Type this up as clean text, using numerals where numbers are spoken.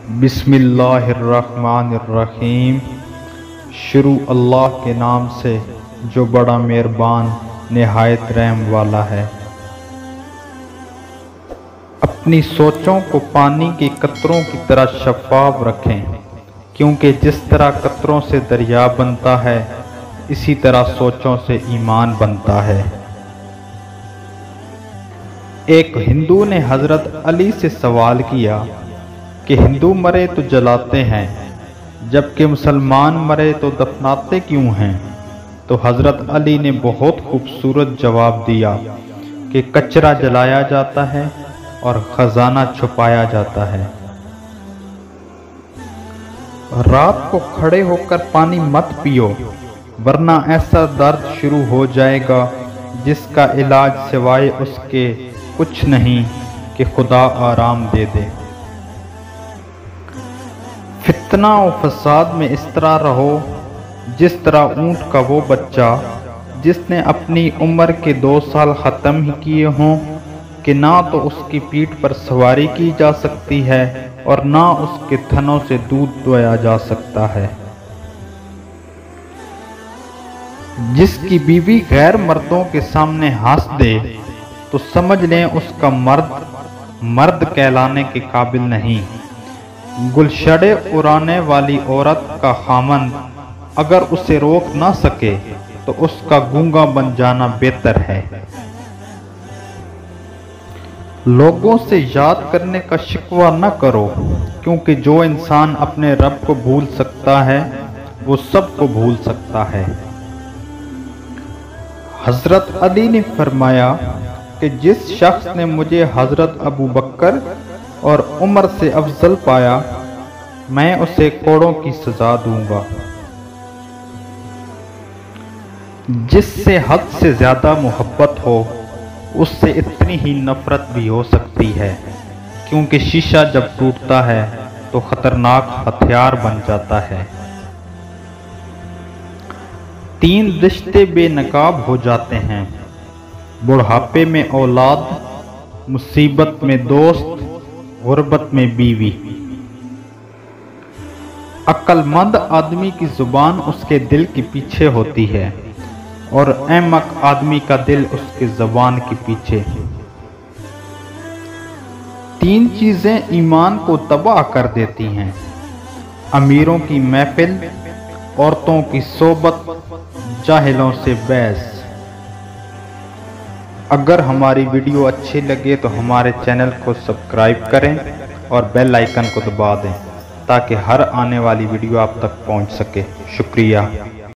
बिस्मिल्लाहिर्रहमानिर्रहीम। शुरू अल्लाह के नाम से जो बड़ा मेहरबान निहायत रहम वाला है। अपनी सोचों को पानी के कतरों की तरह शफ़ाफ रखें, क्योंकि जिस तरह कतरों से दरिया बनता है इसी तरह सोचों से ईमान बनता है। एक हिंदू ने हज़रत अली से सवाल किया कि हिंदू मरे तो जलाते हैं, जबकि मुसलमान मरे तो दफनाते क्यों हैं? तो हज़रत अली ने बहुत खूबसूरत जवाब दिया कि कचरा जलाया जाता है और ख़जाना छुपाया जाता है। रात को खड़े होकर पानी मत पियो, वरना ऐसा दर्द शुरू हो जाएगा जिसका इलाज सिवाय उसके कुछ नहीं कि खुदा आराम दे दे। फितना और फसाद में इस तरह रहो जिस तरह ऊँट का वो बच्चा जिसने अपनी उम्र के 2 साल ख़त्म ही किए हों कि ना तो उसकी पीठ पर सवारी की जा सकती है और ना उसके थनों से दूध दुहाया जा सकता है। जिसकी बीवी गैर मर्दों के सामने हंस दे तो समझ लें उसका मर्द कहलाने के काबिल नहीं। गुलशड़े उड़ाने वाली औरत का खामन अगर उसे रोक ना सके तो उसका गूंगा बन जाना बेहतर है। लोगों से याद करने का शिकवा न करो, क्योंकि जो इंसान अपने रब को भूल सकता है वो सबको भूल सकता है। हज़रत अली ने फरमाया कि जिस शख्स ने मुझे हज़रत अबू बकर और उमर से अफजल पाया, मैं उसे कोड़ों की सजा दूंगा। जिससे हद से ज़्यादा मोहब्बत हो उससे इतनी ही नफरत भी हो सकती है, क्योंकि शीशा जब टूटता है तो खतरनाक हथियार बन जाता है। 3 रिश्ते बेनकाब हो जाते हैं: बुढ़ापे में औलाद, मुसीबत में दोस्त, गुर्बत में बीवी। अक्लमंद आदमी की जुबान उसके दिल के पीछे होती है और अहमक आदमी का दिल उसके ज़बान के पीछे। 3 चीज़ें ईमान को तबाह कर देती हैं: अमीरों की महफिल, औरतों की सोबत, जाहिलों से बहस। अगर हमारी वीडियो अच्छी लगे तो हमारे चैनल को सब्सक्राइब करें और बेल आइकन को दबा दें ताकि हर आने वाली वीडियो आप तक पहुंच सके। शुक्रिया।